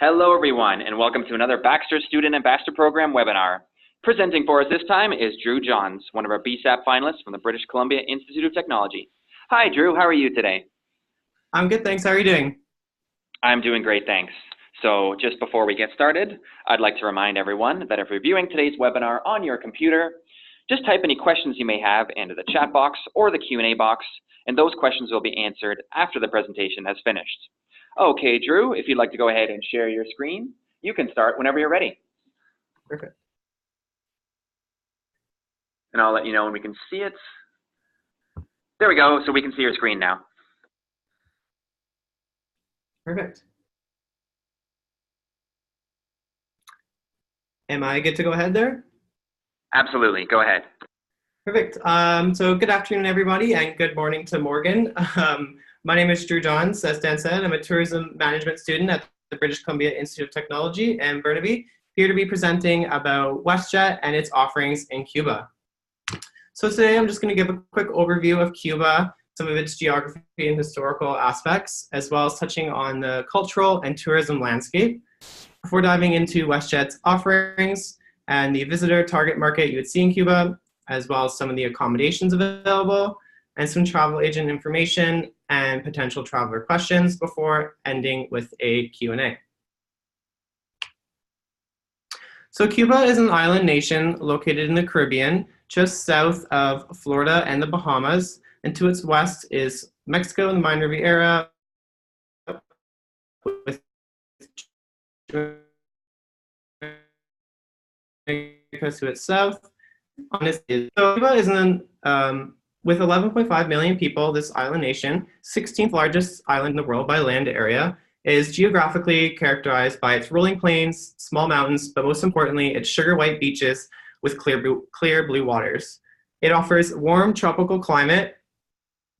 Hello everyone, and welcome to another Baxter Student Ambassador Program webinar. Presenting for us this time is Drew Johns, one of our BSAP finalists from the British Columbia Institute of Technology. Hi Drew, how are you today? I'm good, thanks. How are you doing? I'm doing great, thanks. So just before we get started, I'd like to remind everyone that if you're viewing today's webinar on your computer, just type any questions you may have into the chat box or the Q&A box, and those questions will be answered after the presentation has finished. Okay, Drew, if you'd like to go ahead and share your screen, you can start whenever you're ready. Perfect. And I'll let you know when we can see it. There we go, so we can see your screen now. Perfect. Am I good to go ahead there? Absolutely, go ahead. Perfect. So good afternoon, everybody, and good morning to Morgan. My name is Drew Johns, as Dan said. I'm a tourism management student at the British Columbia Institute of Technology in Burnaby, here to be presenting about Westjet and its offerings in Cuba. So today I'm just going to give a quick overview of Cuba, some of its geography and historical aspects, as well as touching on the cultural and tourism landscape, before diving into Westjet's offerings and the visitor target market you would see in Cuba, as well as some of the accommodations available, and some travel agent information and potential traveler questions before ending with a Q&A. So Cuba is an island nation located in the Caribbean, just south of Florida and the Bahamas, and to its west is Mexico and the Minor Riviera, with to its south. So Cuba is with 11.5 million people, this island nation, 16th largest island in the world by land area, is geographically characterized by its rolling plains, small mountains, but most importantly, its sugar white beaches with clear blue waters. It offers warm tropical climate,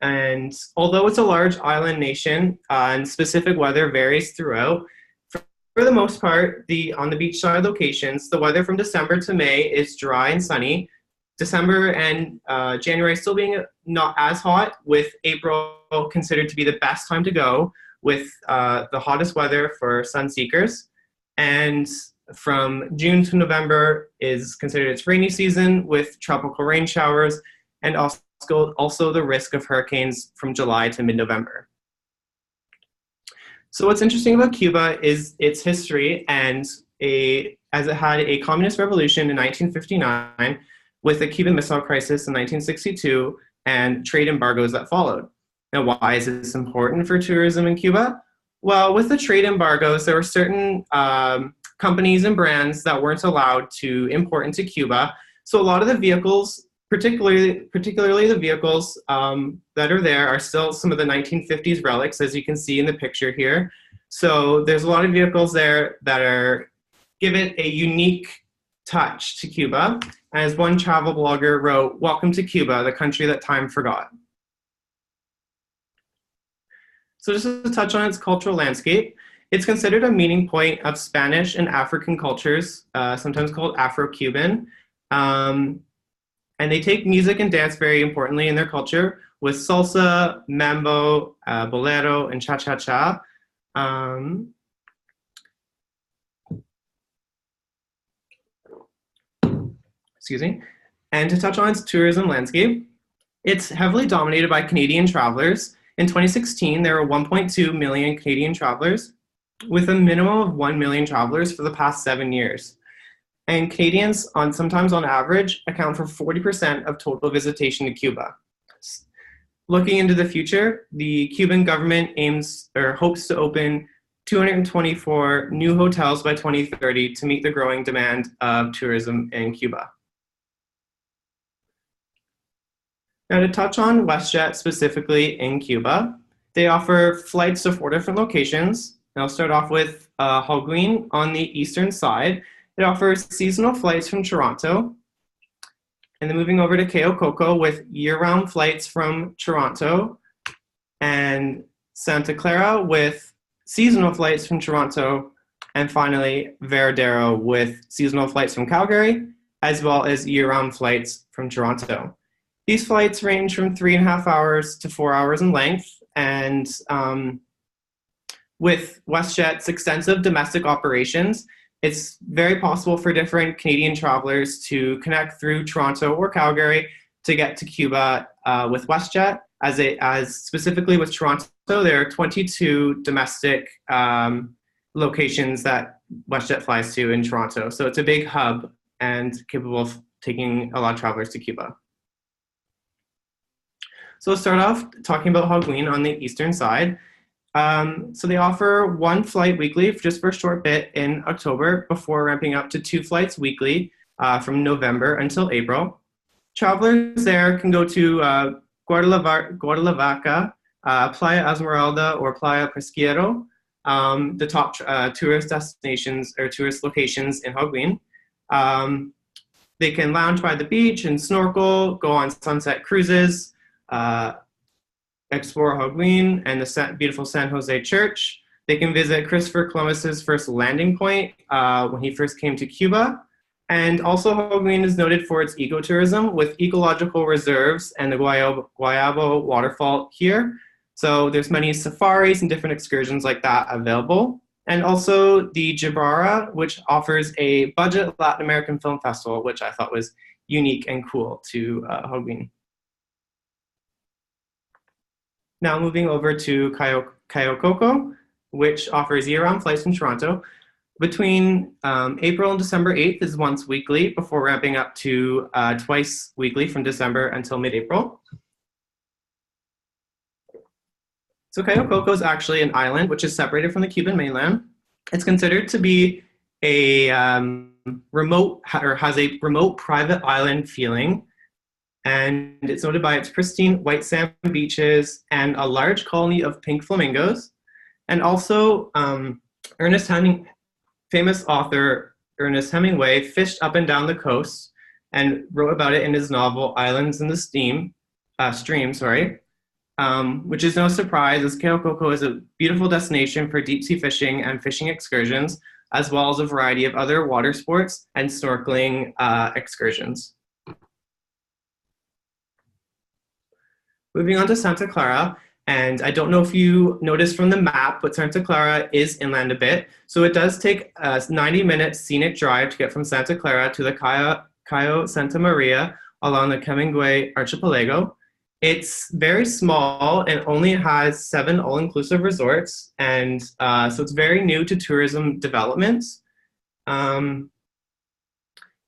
and although it's a large island nation and specific weather varies throughout, for the most part, on the beachside locations, the weather from December to May is dry and sunny. December and January still being not as hot, with April considered to be the best time to go, with the hottest weather for sun seekers. And from June to November is considered its rainy season, with tropical rain showers, and also the risk of hurricanes from July to mid-November. So what's interesting about Cuba is its history, and as it had a communist revolution in 1959, with the Cuban Missile Crisis in 1962 and trade embargoes that followed. Now, why is this important for tourism in Cuba? Well, with the trade embargoes, there were certain companies and brands that weren't allowed to import into Cuba. So a lot of the vehicles, particularly the vehicles that are there, are still some of the 1950s relics, as you can see in the picture here. So there's a lot of vehicles there that give it a unique touch to Cuba. As one travel blogger wrote, "Welcome to Cuba, the country that time forgot." So just to touch on its cultural landscape, it's considered a meeting point of Spanish and African cultures, sometimes called Afro-Cuban. And they take music and dance very importantly in their culture, with salsa, mambo, bolero, and cha-cha-cha. Excuse me. And to touch on its tourism landscape, it's heavily dominated by Canadian travelers. In 2016, there were 1.2 million Canadian travelers, with a minimum of 1 million travelers for the past 7 years. And Canadians, sometimes on average, account for 40% of total visitation to Cuba. Looking into the future, the Cuban government hopes to open 224 new hotels by 2030 to meet the growing demand of tourism in Cuba. Now, to touch on Westjet specifically in Cuba, they offer flights to 4 different locations. And I'll start off with Holguin on the eastern side. It offers seasonal flights from Toronto. And then moving over to Cayo Coco with year-round flights from Toronto. And Santa Clara with seasonal flights from Toronto. And finally, Veradero with seasonal flights from Calgary, as well as year-round flights from Toronto. These flights range from 3.5 hours to 4 hours in length, and with Westjet's extensive domestic operations, it's very possible for different Canadian travelers to connect through Toronto or Calgary to get to Cuba with Westjet. As specifically with Toronto, there are 22 domestic locations that Westjet flies to in Toronto. So it's a big hub and capable of taking a lot of travelers to Cuba. So we'll start off talking about Hogween on the eastern side. So they offer one flight weekly just for a short bit in October before ramping up to 2 flights weekly from November until April. Travelers there can go to Guadalavaca, Playa Esmeralda, or Playa Pesquero, the top tourist destinations or tourist locations in Hogween. They can lounge by the beach and snorkel, go on sunset cruises, explore Hogween and the beautiful San Jose Church. They can visit Christopher Columbus's first landing point when he first came to Cuba. And also Hogween is noted for its ecotourism with ecological reserves and the Guayabo waterfall here. So there's many safaris and different excursions like that available. And also the Jibara, which offers a budget Latin American film festival, which I thought was unique and cool to Hogween. Now moving over to Kayokoko, which offers year-round flights from Toronto. Between April and December 8th is once weekly before ramping up to twice weekly from December until mid-April. So Kayokoko is actually an island which is separated from the Cuban mainland. It's considered to be a remote or has a remote private island feeling. And it's noted by its pristine white sand beaches and a large colony of pink flamingos. And also, famous author Ernest Hemingway fished up and down the coast and wrote about it in his novel Islands in the Stream, which is no surprise as Kayokoko is a beautiful destination for deep sea fishing and fishing excursions, as well as a variety of other water sports and snorkeling excursions. Moving on to Santa Clara, and I don't know if you noticed from the map, but Santa Clara is inland a bit. So it does take a 90-minute scenic drive to get from Santa Clara to the Cayo Santa Maria along the Camagüey archipelago. It's very small and only has 7 all-inclusive resorts, and so it's very new to tourism developments. And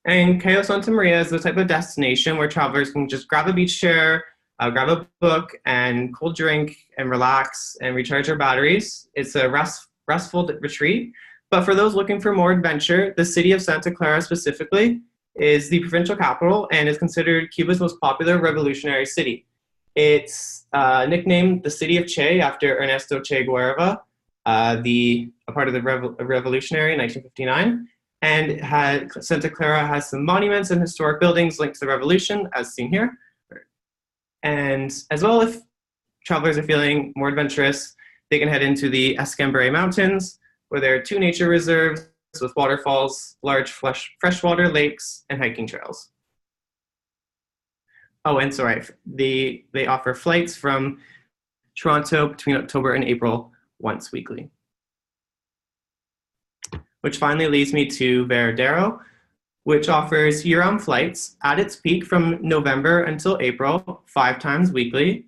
Cayo Santa Maria is the type of destination where travelers can just grab a beach chair, grab a book and cold drink and relax and recharge their batteries. It's a restful retreat. But for those looking for more adventure, the city of Santa Clara specifically is the provincial capital and is considered Cuba's most popular revolutionary city. It's nicknamed the City of Che after Ernesto Che Guevara, a part of the revolutionary in 1959. And Santa Clara has some monuments and historic buildings linked to the revolution, as seen here. And as well, if travelers are feeling more adventurous, they can head into the Escambray Mountains, where there are 2 nature reserves with waterfalls, large freshwater lakes, and hiking trails. Oh, and sorry, they offer flights from Toronto between October and April once weekly. Which finally leads me to Veradero, which offers year-round flights at its peak from November until April, 5 times weekly,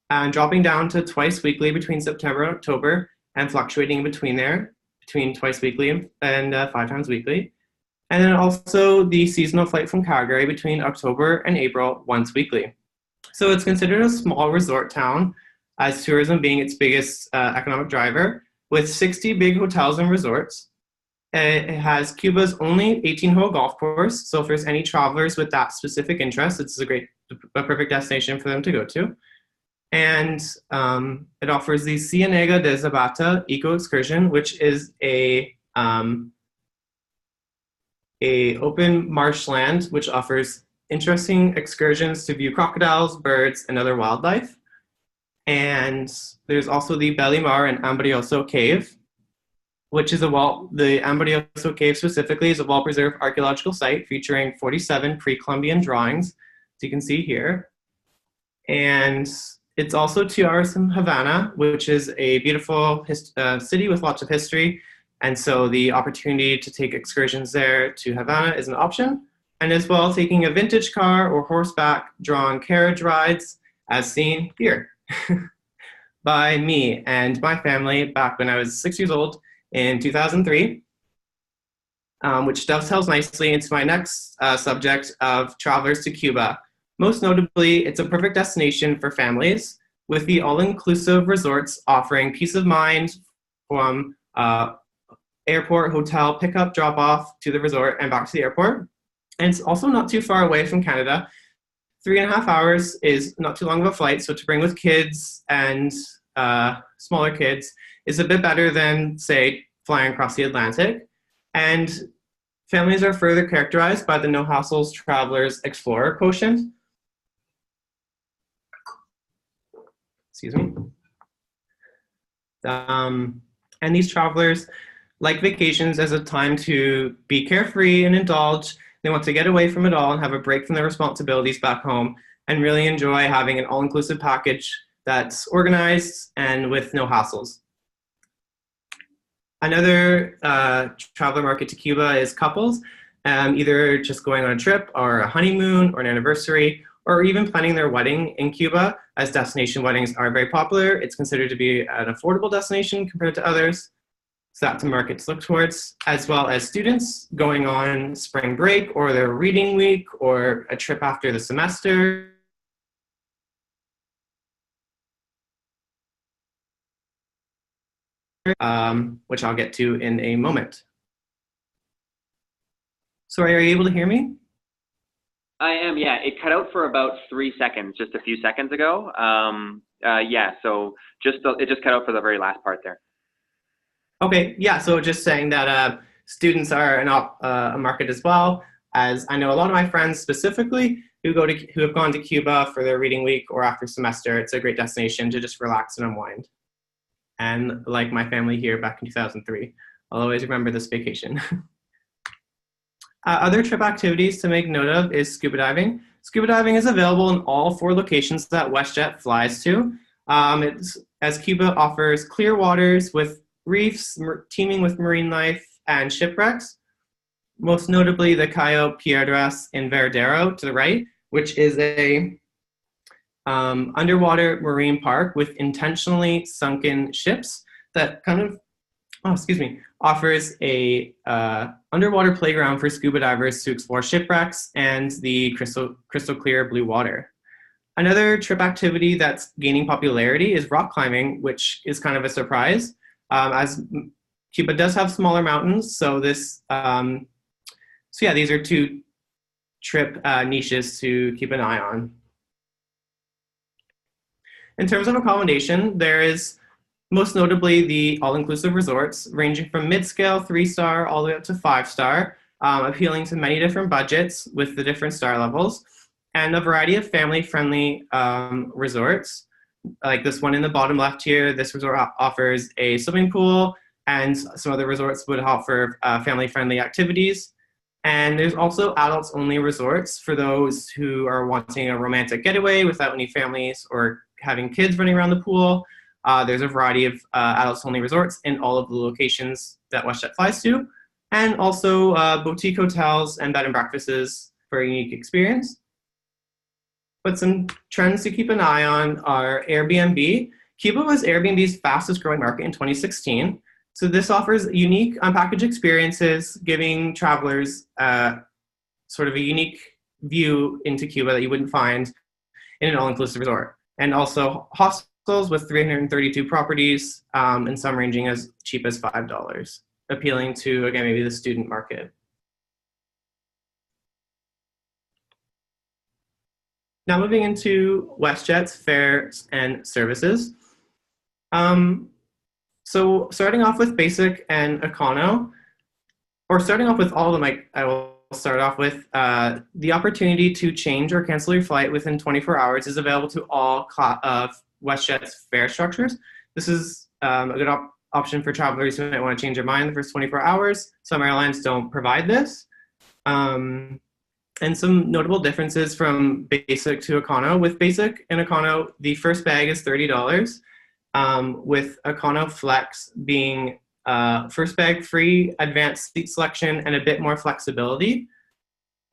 and dropping down to twice weekly between September and October, and fluctuating between twice weekly and 5 times weekly. And then also the seasonal flight from Calgary between October and April, once weekly. So it's considered a small resort town, as tourism being its biggest economic driver, with 60 big hotels and resorts. It has Cuba's only 18-hole golf course, so if there's any travelers with that specific interest, it's a perfect destination for them to go to. And it offers the Cienega de Zapata eco excursion, which is a open marshland which offers interesting excursions to view crocodiles, birds, and other wildlife. And there's also the Belimar and Ambrioso Cave, which is the Ambrioso Cave specifically is a well-preserved archaeological site featuring 47 pre-Columbian drawings, as you can see here. And It's also 2 hours from Havana, which is a beautiful city with lots of history. And so the opportunity to take excursions there to Havana is an option. And as well, taking a vintage car or horseback drawn carriage rides, as seen here by me and my family back when I was 6 years old in 2003, which dovetails nicely into my next subject of travelers to Cuba. Most notably, it's a perfect destination for families, with the all-inclusive resorts offering peace of mind from airport, hotel, pickup, drop-off to the resort and back to the airport. And it's also not too far away from Canada. 3.5 hours is not too long of a flight, so to bring with kids and smaller kids is a bit better than, say, flying across the Atlantic. And families are further characterized by the no hassles travelers explorer quotient. Excuse me. And these travelers like vacations as a time to be carefree and indulge. They want to get away from it all and have a break from their responsibilities back home and really enjoy having an all-inclusive package that's organized and with no hassles. Another traveler market to Cuba is couples, either just going on a trip or a honeymoon or an anniversary, or even planning their wedding in Cuba, as destination weddings are very popular. It's considered to be an affordable destination compared to others. So that's a market to look towards, as well as students going on spring break or their reading week or a trip after the semester. Which I'll get to in a moment. Sorry, are you able to hear me? I am, yeah. It cut out for about 3 seconds, just a few seconds ago. Yeah, so it just cut out for the very last part there. Okay, yeah, so just saying that students are a market as well, as I know a lot of my friends specifically who have gone to Cuba for their reading week or after semester. It's a great destination to just relax and unwind. And like my family here back in 2003, I'll always remember this vacation. Other trip activities to make note of is scuba diving. Scuba diving is available in all 4 locations that Westjet flies to. As Cuba offers clear waters with reefs teeming with marine life and shipwrecks, most notably the Cayo Piedras in Veradero to the right, which is a underwater marine park with intentionally sunken ships that kind of, offers a underwater playground for scuba divers to explore shipwrecks and the crystal clear blue water. Another trip activity that's gaining popularity is rock climbing, which is kind of a surprise, as Cuba does have smaller mountains. So these are 2 trip niches to keep an eye on. In terms of accommodation, there is most notably the all-inclusive resorts, ranging from mid-scale 3-star all the way up to 5-star, appealing to many different budgets with the different star levels, and a variety of family-friendly resorts. Like this one in the bottom left here, this resort offers a swimming pool, and some other resorts would offer family-friendly activities. And there's also adults-only resorts for those who are wanting a romantic getaway without any families or having kids running around the pool. There's a variety of adults-only resorts in all of the locations that Westjet flies to, and also boutique hotels and bed and breakfasts for a unique experience. But some trends to keep an eye on are Airbnb. Cuba was Airbnb's fastest growing market in 2016. So this offers unique unpackaged experiences, giving travelers sort of a unique view into Cuba that you wouldn't find in an all-inclusive resort. And also hostels with 332 properties, and some ranging as cheap as $5, appealing to, again, maybe the student market. Now moving into WestJet's fares and services. So starting off with basic and econo, or starting off with all of them, I will start off with the opportunity to change or cancel your flight within 24 hours is available to all of WestJet's fare structures. This is a good option for travelers who might want to change their mind in the first 24 hours. Some airlines don't provide this. And some notable differences from basic to econo. With basic and econo, the first bag is $30, with econo flex being first bag free, advanced seat selection, and a bit more flexibility.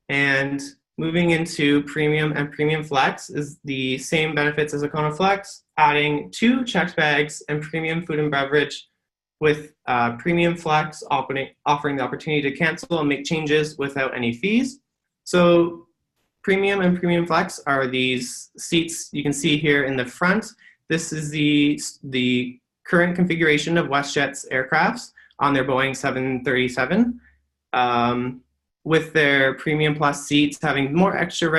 And moving into premium and premium flex is the same benefits as econo flex, adding 2 checked bags and premium food and beverage, with premium flex offering the opportunity to cancel and make changes without any fees. So premium and premium flex are these seats you can see here in the front. This is the current configuration of Westjet's aircrafts on their Boeing 737, with their premium plus seats having more extra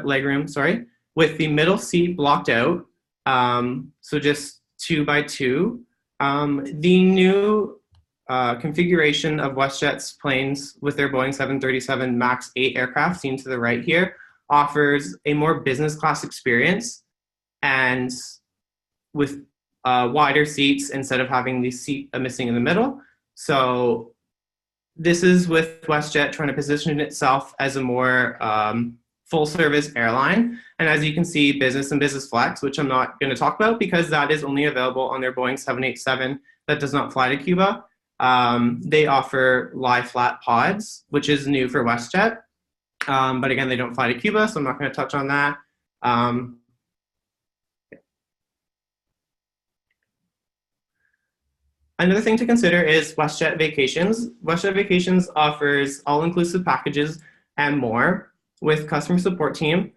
legroom, with the middle seat blocked out, so just 2 by 2. The new configuration of Westjet's planes with their Boeing 737 MAX 8 aircraft, seen to the right here, offers a more business class experience, and with wider seats instead of having the seat missing in the middle. So this is with Westjet trying to position itself as a more full service airline. And as you can see, business and business flex, which I'm not going to talk about because that is only available on their Boeing 787 that does not fly to Cuba. They offer lie flat pods, which is new for Westjet. But again, they don't fly to Cuba, so I'm not going to touch on that. Another thing to consider is Westjet Vacations. Westjet Vacations offers all-inclusive packages and more with customer support team,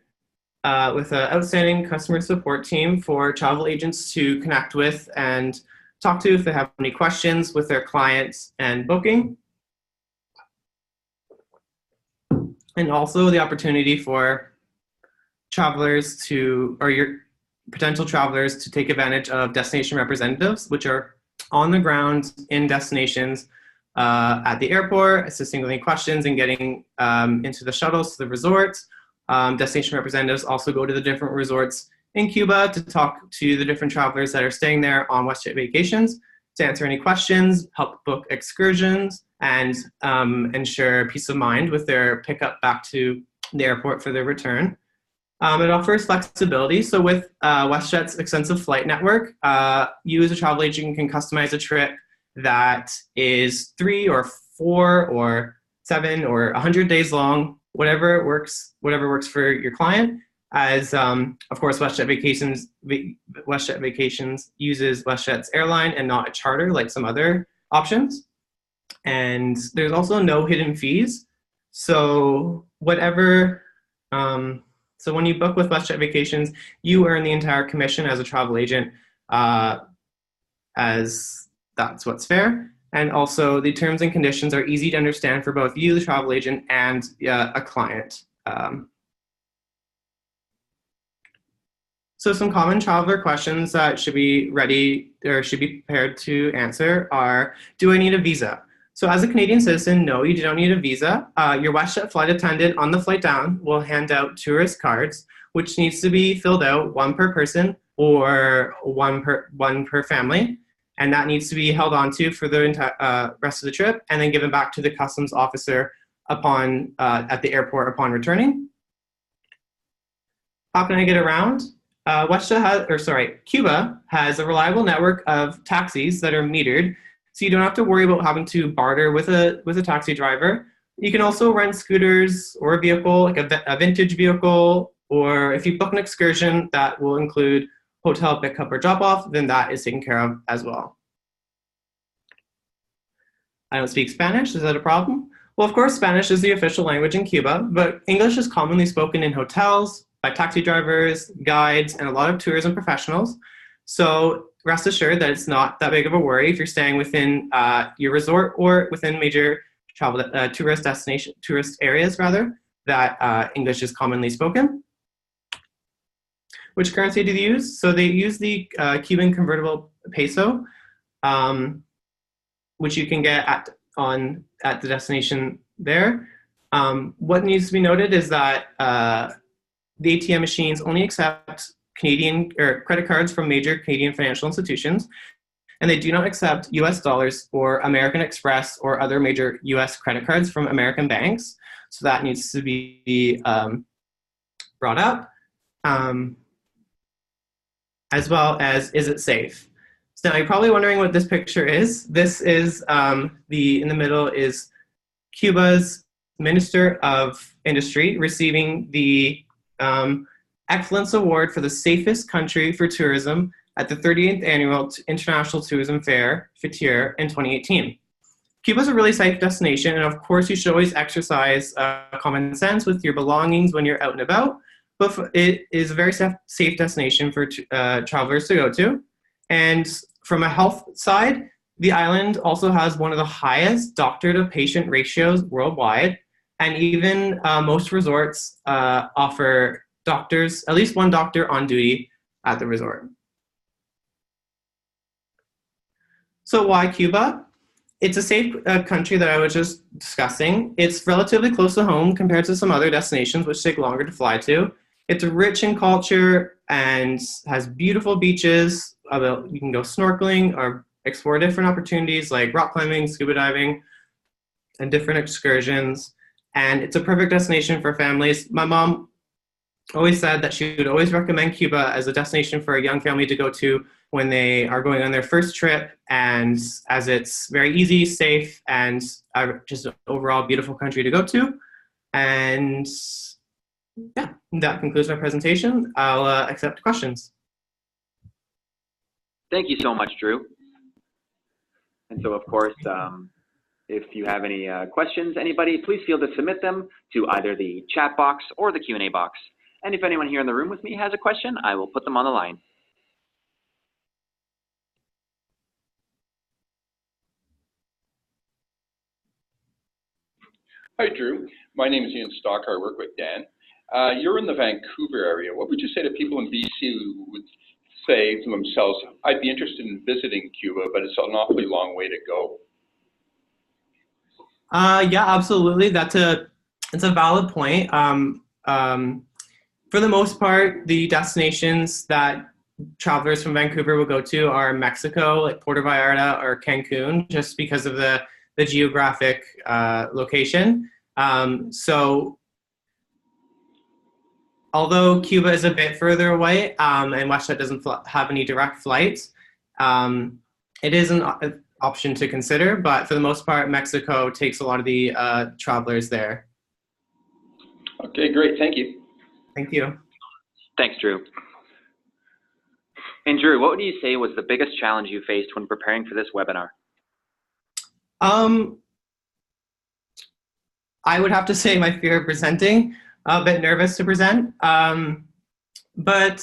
with an outstanding customer support team for travel agents to connect with and talk to if they have any questions with their clients and booking. And also the opportunity for travelers to, or your potential travelers to take advantage of destination representatives, which are on the ground in destinations at the airport, assisting with any questions and getting into the shuttles to the resorts. Destination representatives also go to the different resorts in Cuba to talk to the different travelers that are staying there on Westjet Vacations, to answer any questions, help book excursions, and ensure peace of mind with their pickup back to the airport for their return. It offers flexibility. So with Westjet's extensive flight network, you as a travel agent can customize a trip that is 3 or 4 or 7 or 100 days long, whatever works for your client. As of course, Westjet Vacations uses Westjet's airline and not a charter like some other options. And there's also no hidden fees. So whatever. So when you book with Westjet Vacations, you earn the entire commission as a travel agent, as that's what's fair. And also the terms and conditions are easy to understand for both you, the travel agent, and a client. So some common traveler questions that should be ready or should be prepared to answer are, do I need a visa? So as a Canadian citizen, no, you don't need a visa. Your Westjet flight attendant on the flight down will hand out tourist cards, which needs to be filled out 1 per person or one per family. And that needs to be held onto for the rest of the trip and then given back to the customs officer upon at the airport upon returning. How can I get around? Cuba has a reliable network of taxis that are metered, so you don't have to worry about having to barter with a taxi driver. You can also rent scooters or a vehicle, like a vintage vehicle, or if you book an excursion that will include hotel pickup or drop off, then that is taken care of as well. I don't speak Spanish, is that a problem? Well, of course, Spanish is the official language in Cuba, but English is commonly spoken in hotels, by taxi drivers, guides, and a lot of tourism professionals. So rest assured that it's not that big of a worry if you're staying within your resort or within major travel tourist areas rather, that English is commonly spoken. Which currency do they use? So they use the Cuban convertible peso, which you can get at the destination there. What needs to be noted is that the ATM machines only accept Canadian or credit cards from major Canadian financial institutions. and they do not accept US dollars or American Express or other major US credit cards from American banks. So that needs to be brought up, as well as, is it safe? So now you're probably wondering what this picture is. This is in the middle is Cuba's Minister of Industry receiving the Excellence Award for the safest country for tourism at the 38th Annual International Tourism Fair, FITUR, in 2018. Cuba is a really safe destination, and of course you should always exercise common sense with your belongings when you're out and about, but it is a very safe destination for travelers to go to. And from a health side, the island also has one of the highest doctor-to-patient ratios worldwide, and even most resorts offer doctors, at least one doctor on duty at the resort. So why Cuba? It's a safe country that I was just discussing. It's relatively close to home compared to some other destinations which take longer to fly to. It's rich in culture and has beautiful beaches. You can go snorkeling or explore different opportunities like rock climbing, scuba diving, and different excursions. And it's a perfect destination for families. My mom always said that she would always recommend Cuba as a destination for a young family to go to when they are going on their first trip, and as it's very easy, safe, and just an overall beautiful country to go to. And yeah, that concludes my presentation. I'll accept questions. Thank you so much, Drew. And so, of course, if you have any questions, anybody, please feel to submit them to either the chat box or the Q&A box. And if anyone here in the room with me has a question, I will put them on the line. Hi, Drew. My name is Ian Stocker. I work with Dan. You're in the Vancouver area. What would you say to people in BC who would say to themselves, I'd be interested in visiting Cuba, but it's an awfully long way to go? Yeah, absolutely. It's a valid point. For the most part, the destinations that travelers from Vancouver will go to are Mexico, like Puerto Vallarta or Cancun, just because of the geographic location. So although Cuba is a bit further away and Westjet doesn't have any direct flights, it is an option to consider, but for the most part, Mexico takes a lot of the travelers there. Okay, great. Thank you. Thank you. Thanks, Drew. And Drew, what would you say was the biggest challenge you faced when preparing for this webinar? I would have to say my fear of presenting, a bit nervous to present, but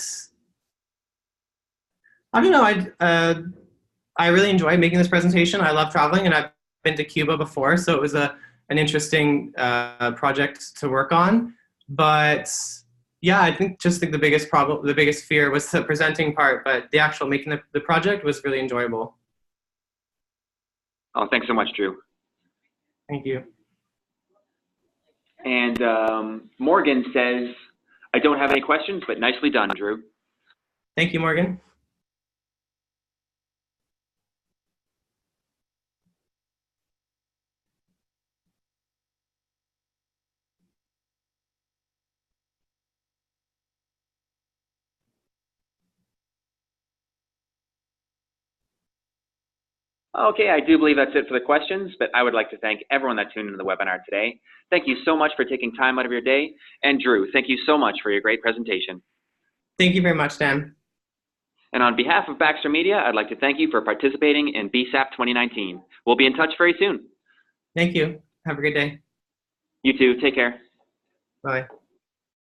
I don't know, I really enjoyed making this presentation. I love traveling, and I've been to Cuba before, so it was an interesting project to work on. But yeah, I think the biggest fear was the presenting part, but the actual making the project was really enjoyable. Oh, thanks so much, Drew. Thank you. And Morgan says, I don't have any questions, but nicely done, Drew. Thank you, Morgan. Okay, I do believe that's it for the questions, but I would like to thank everyone that tuned into the webinar today. Thank you so much for taking time out of your day. And Drew, thank you so much for your great presentation. Thank you very much, Dan. And on behalf of Baxter Media, I'd like to thank you for participating in BSAP 2019. We'll be in touch very soon. Thank you. Have a good day. You too. Take care. Bye.